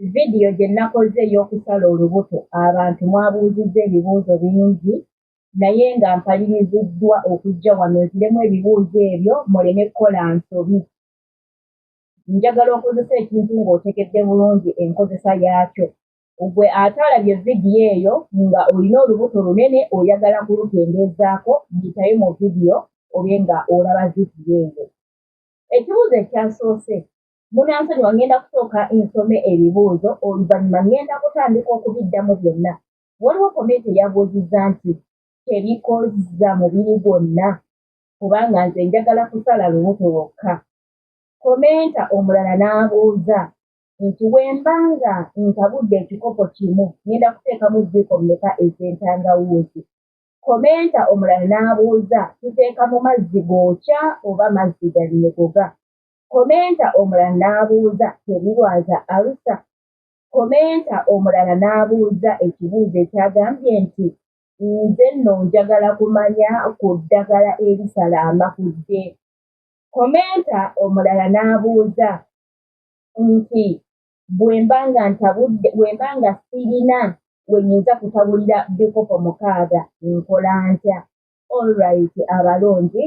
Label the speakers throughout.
Speaker 1: Vidiyo gye nakoze ey'okusala olubuto abantu mwabuuzizza ebibuuzo bingi naye nga mpaliriziddwa okujja wano nziremu ebibuuzo ebyo muleme kukola nsobi. Njagala okozesa ekintu ng'otegedde bulungi enkozesa yaakyo. Gwe ate alabye vidiyo eyo nga olina olubuto lunene oyagala kulukendeezaako yitayo mu vidiyo obe nga olaba vidiyo eyo. Ekibuuzo ekyasoose munansonyiwa ngenda kusooka nsome ebibuuzo oluvannyuma ngenda kutandika okubiddamu byonna. Waliwo komenti eyabuuzizza nti tebikoza mubiri gwonna kubanga nze njagala kusala lubuto lwokka. Komenta omulala n'abuuza nti bwe mbanga ntabudde ekikopo kimu ngenda kuteekamu jjiiko mmeka ez'entangawuuzi. Komenta omulala n'abuuza tuteeka mu mazzi gookya oba mazzi galinyogoga. Komenta omulala n'abuuza terirwaza alusa. Komenta omulala n'abuuza ekibuuzo ekyagambye nti nze nno njagala kumanya ku ddagala erisala amakudde. Komenta omulala n'abuuza nti bwe mbanga sirina we nnyinza kutabulira bikopo 6 nkola ntya? Alright abalonzi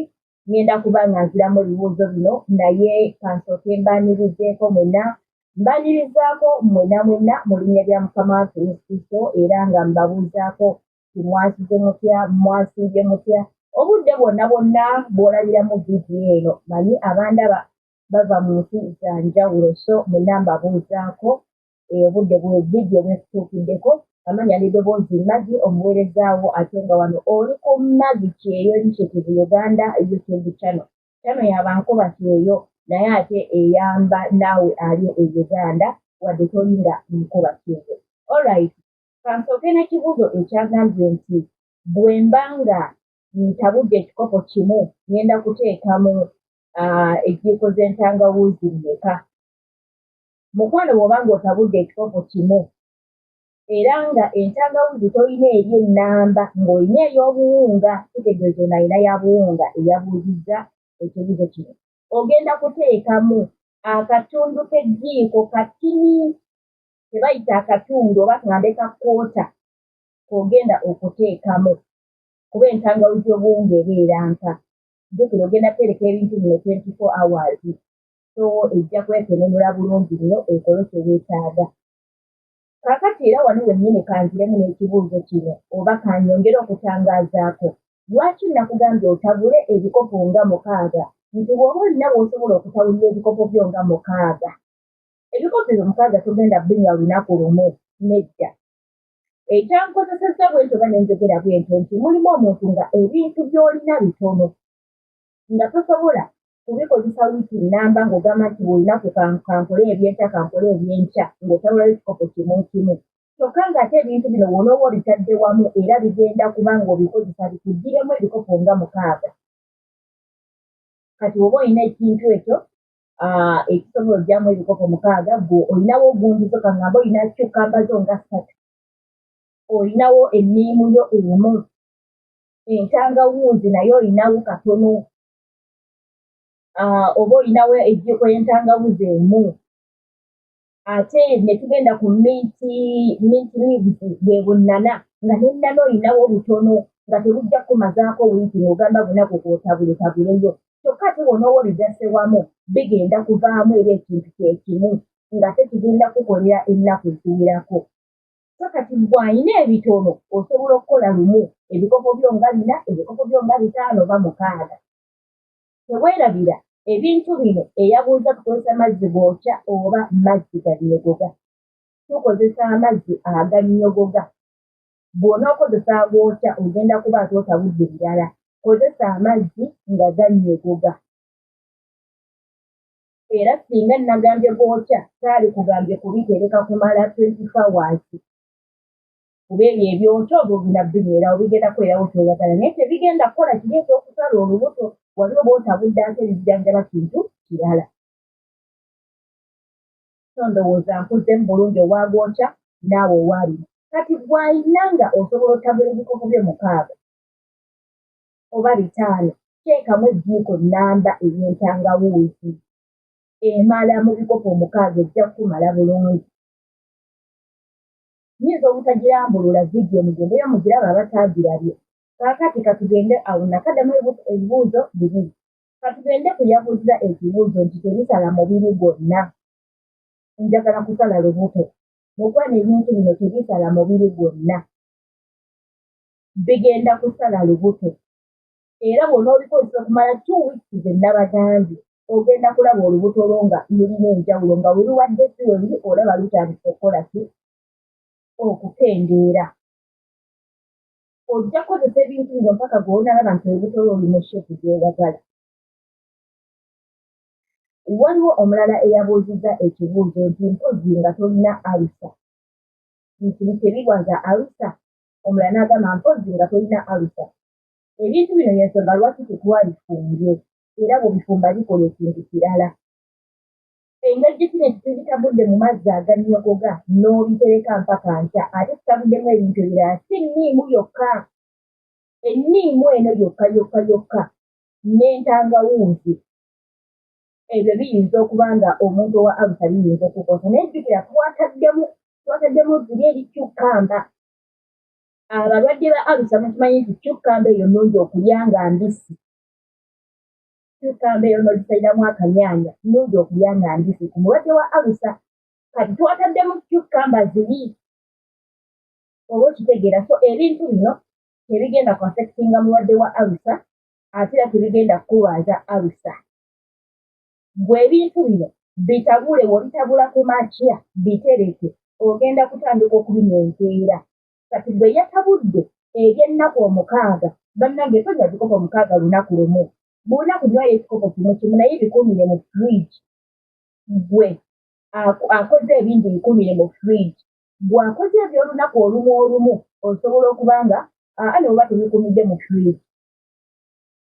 Speaker 1: ngenda kuba nga nziramu ebibuuzo bino naye kansooke mbaanirizeeko mwenna. Mbaanirizaako mwenna mu linnya lya Mukama waffe Yesu Kristo era nga mbabuuzaako mwasize mutya, mwasiibye mutya. Obudde bwonna bw'olabiramu vidiyo eno manyi abandaba bava mu nsi za njawulo so mwenna mbabuuzaako obudde bwe vidiyo bwekutuukiddeko. Amanya n'eddoboozi Magi omuweerezaawo ate nga wano oli ku Magi Kyeyo Initiative Uganda YouTube channel. Channel y'abankuba Kyeyo naye ate eyamba naawe ali e Uganda wadde tolinga nkuba Kyeyo. Alright, kansooke n'ekibuuzo ekyagambye nti bwe mbanga ntabudde ekikopo kimu ngenda kuteekamu ejjiiko z'entangawuuzi mmeka? Mukwano bw'oba ng'otabudde ekikopo kimu era nga entangawuuzi tolina eri ennamba ng'olina ey'obuwunga, kitegeeza ono alina ya buwunga eyabuuzizza ekibuuzo kino. Ogenda kuteekamu akatundu k'ejjiiko katini ke bayita akatundu oba tugambe ka kwota k'ogenda okuteekamu kuba entangawuuzi y'obuwunga ebeera nka. Jjukira ogenda kutereka ebintu bino 24 hours so ejja kwekenenula bulungi nnyo ekole kye weetaaga. Kaakati era wano wennyini kanziremu n'ekibuuzo kino oba kanyongere okutangaazaako. Lwaki nakugambye otabule ebikopo nga 6? Nti bw'oba olina bw'osobola okutabulira ebikopo byo nga 6. Ebikopo ebyo 6 togenda binga lunaku lumu nedda. Ekyankozesezza bwentyo oba nenzogera bwentyo nti mulimu omuntu nga ebintu by'olina bitono nga tosobola kubikozesa wiiki nnamba ng'ogamba nti olunaku kankole ebyenkya kankole ebyenkya ng'otabulayo ekikopo kimu kimu. Kyokka ng'ate ebintu bino wonooba obitadde wamu era bigenda kuba ng'obikozesa bikuggyiremu ebikopo nga 6. Kati oba olina ekintu ekyo ekisobola oggyamu ebikopo 6 gwe olinawo ogundizo kangamba olina cukkamba zo nga 3. Olinawo enniimu yo emu. Entangawuuzi nayo olinawo katono. Oba olinawo ejjiiko y'entangawuuzi emu. Ate ne tugenda ku mint leaves bwe 8 nga n'ennana olinawo lutono nga tebujja kumazaako wiiki ng'ogamba bunaku kw'otabuleyo. Kyokka ate wonooba obigasse wamu bigenda kuvaamu era ekintu kye kimu nga tekigenda kukolera ennaku eziwerako. So kati bw'alina ebitono osobola okukola lumu ebikopo byo nga 4, ebikopo byo nga 5 oba 6. Teweerabira ebintu bino eyabuuza tukozesa mazzi gookya oba mazzi galinyogoga. Tukozesa amazzi agalinyogoga. Bw'onookozesa agookya ogenda kuba ate otabudde birala. Kozesa amazzi nga ganyogoga. Era singa nagambye gookya saali kugambye kubitereka kumala 24 hours. Kuba ebyo ebyokyo obwo binabbinyera obigenda kubeerawo ky'oyagala naye tebigenda kukola kiri ekyokusala olubuto wali oba otabudde ate ebijjanjaba kintu kirala. So ndowooza nkuzemu bulungi owagwokya naawe owaalima. Kati bw'alina nga osobola otabula ebikopo bye 6 oba 5 teekamu ejjiiko nnamba ey'entangawuuzi. Emala mu bikopo 6 ejja kukumala bulungi. nyinza obutagirambulula vidiyo mugendeyo mugiraba abatagirabye. Kaakati katugende awo nakaddamu ebibuuzo bibiri. Katugende ku yabuuza ekibuuzo nti tebisala mubiri gwonna. Njagala kusala lubuto. Mukwana ebintu bino tebisala mubiri gwonna. Bigenda kusala lubuto. Era bw'onoobikozesa okumala 2 weeks ennabagambye, ogenda kulaba olubuto lwo nga lulina enjawulo nga we luwadde si we luli olaba lutandise okukola ki? Okukendeera. Ojja kukozesa ebintu bino mpaka gw'onaalaba nti olubuto lwo lulimu sheepu gy'oyagala. Waliwo omulala eyabuuzizza ekibuuzo nti mpozzi nga tolina alusa. Nti tebigwaza alusa. Omulala n'agamba mpozzi nga tolina alusa. Ebintu bino y'ensonga lwaki tetwabifumbye era bw'obifumba bikola ekintu kirala. Engeri gye tubitabudde mu mazzi agannyogoga n'obitereka mpaka nkya ate tutabuddemu ebintu ebirala si nniimu yokka. Enniimu eno yokka n'entangawuuzi. Ebyo biyinza okuba nga omuntu owa alusa biyinza okukosa naye jjukira twataddemu ziri eri cukkamba. Abalwadde ba alusa mukimanyi nti cukkamba eyo nnungi okulya nga mbisi. Cukkamba eyo n'ogisaliramu akanyaanya nnungi okulya nga mbisi ku mulwadde wa alusa. Kati twataddemu cukkamba ziri. Oba okitegeera so ebintu bino tebigenda kwafekitinga mulwadde wa alusa ate era tebigenda kukulwaza alusa. Bwe ebintu bino bitabule bw'obitabula ku makya bitereke ogenda kutandika okubinyenkeera. Kati bwe yatabudde eby'ennaku 6 bannange tonya bikopo 6 lunaku lumu. Bulunaku nywayo ekikopo kimu naye bikumire mu fridge. Gwe akoze ebindi bikumire mu fridge. Bw'akoze eby'olunaku olumu osobola okuba nga n'oba tebikumidde mu fridge.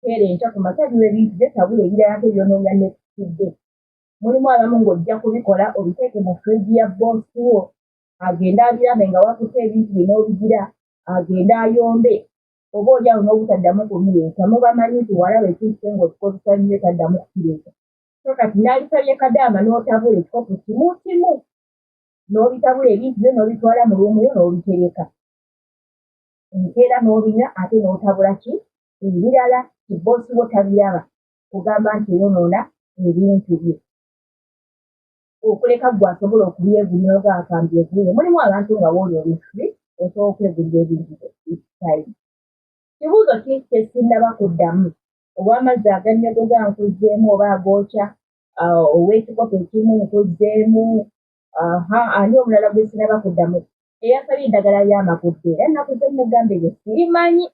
Speaker 1: Era enkya ku makya biwa ebintu byetabula ebirala nk'ebyonoonya n'ekitidde. Mulimu abamu ng'ojja kubikola obiteeke mu fridge ya boosi wo. Agenda abirabe nga wakutte ebintu bino obigira, agenda ayombe, oba oli awo n'obutaddamu kubireeta. Mubamanyi nti walaba ekintu kye ng'okikozesa nnyo taddamu kukireeta. So kati n'alisabye kadaama n'otabula ekikopo kimu, n'obitabula ebintu byo n'obitwala mu luumu yo n'obitereka. Enkeera n'obinywa ate n'otabula ki? Ebirala boosi wo tabiraba kugamba nti yonoona ebintu bye. Okuleka gwe asobola okubyegulira oba akambyegulire. Mulimu abantu nga booli olufiri osobola okwegulira ebintu bye. Kibuuzo ki kye sinnaba kuddamu? Obw'amazzi agannyogoga nkozzeemu oba agookya, ow'ekikopo ekimu nkozzeemu, ani omulala gwe sinnaba kuddamu? Eyasabye eddagala ly'amakudde era ennaku ze mmugamba ebyo sirimanyi.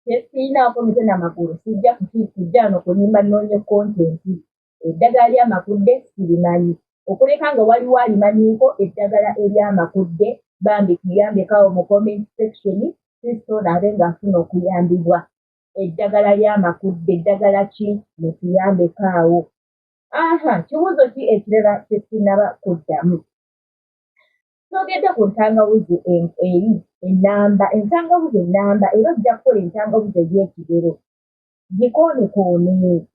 Speaker 1: Sirinaako mitwe n'amagulu sijja wano kulimba nnoonye kontenti. Eddagala ly'amakudde sirimanyi. Okuleka nga waliwo alimanyiiko eddagala ery'amakudde bambi tuyambekaawo mu comment section Kristo naabe ng'afuna okuyambibwa. Eddagala ly'amakudde eddagala ki mutuyambekaawo. Kibuuzo ki ekirala kye sinnaba kuddamu? Twogedde ku ntangawuzi eri ennamba. Entangawuzi ennamba era ojja kukola entangawuzi ey'ekigero. Gikoonekoone.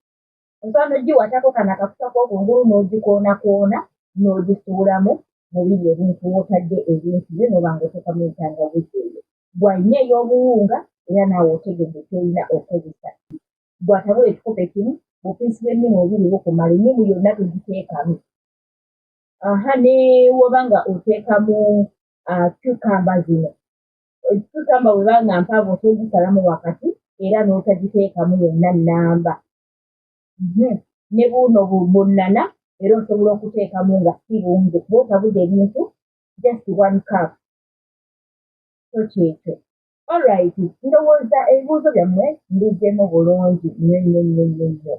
Speaker 1: Osobola n'ogiwatako kano akakuta k'okungulu n'ogikoonakoona n'ogisuulamu mu biri ebintu w'otadde ebintu byo n'oba ng'oteekamu entangawuzi eyo. Bw'alina ey'obuwunga era naawe otegedde ky'olina okukozesa. Bw'atabula ekikopo ekimu bupiisi bw'ennimu 2 bukumala ennimu yonna tugiteekamu. Ne woba nga oteekamu cucumber zino. Cucumber bw'eba nga mpaavu osobola wakati era n'otagiteekamu yonna nnamba. Ne buuno bunnana era osobola okuteekamu nga si bungi kuba otabudde ebintu just 1 cup. So kyekyo. Alright, ndowooza ebibuuzo byammwe mbizzeemu bulungi nnyo.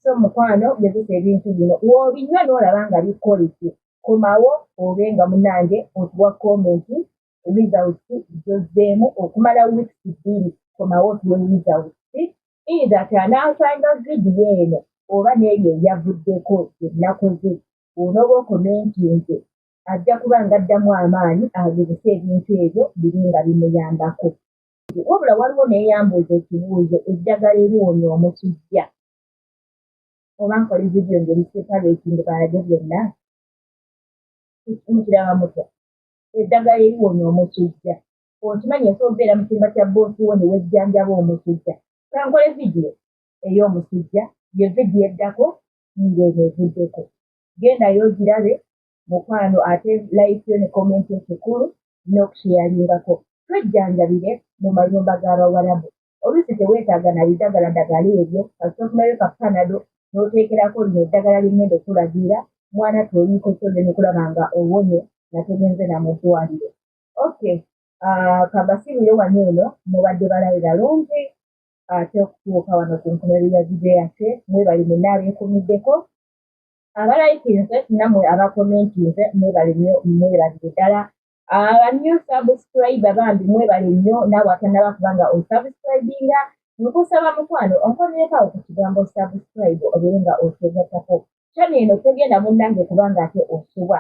Speaker 1: So mukwano gezesa ebintu bino w'obinywa n'olaba nga bikoleki komawo obe nga munnange otuwa komenti results zozzeemu okumala weeks 2 komawo otuwe results. Either anaasanga vidiyo eno oba n'ebyo ebyavuddeko byenakoze onooba okomentinze ajja kuba nga addamu amaanyi agezese ebintu ebyo biri nga bimuyambako. Wabula waliwo n'eyambuuza ekibuuzo eddagala eriwonya omusujja. Oba nkola vidiyo ngeri separating balage byonna. Mukiraba mutya. eddagala eriwonya omusujja. Okimanyi esobola okubeera mu kiyumba kya bboosi wo ne wejjanjaba omusujja. Kankole vidiyo ey'omusujja, ye vidiyo eddako ng'eno evuddeko. Gendayo ogirabe mukwano, ate like yo ne komenti yo kikulu n'okusheyalingako. Twejjanjabire mu mayumba g'Abawarabu. Oluusi teweetaaga na biddagaladagala ebyo, kasita ofunayo ka Panado n'oteekerako lino eddagala lye ŋŋenda okulagira, mwana toliiko kyogende ne kulaba nga owonye nga togenze na mu ddwaliro. Okay, kabasiibule wano eno mubadde balabe balungi ate okutuuka wano ku nkomerero ya vidiyo yaffe, mwebale mwenna abeekuumiddeko, abalayikinze nammwe abakomentinze mwebale nnyo, mwebalire ddala. New subscriber bambi mwebale nnyo, naawe atannaba kubanga osubscribinga, nkusaba mukwano onkomereko ku kigambo subscribe obeere nga otegattako. Channel eno tegenda munnange kubanga ate osuba,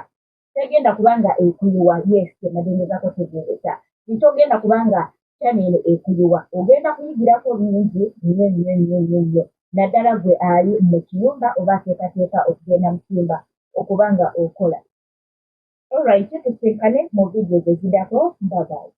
Speaker 1: tegenda kubanga ekuyuwa, yes temadengezako tegeereza, nitogenda kubanga channel eno ekuyuwa, ogenda kuyigirako bingi nnyo nnyo nnyo nnyo nnyo, naddala gwe ali mu kiyumba oba ateekateeka okugenda mu kiyumba okuba nga okola. Alright, tusinkane mu vidiyo eziddako. Bye bye.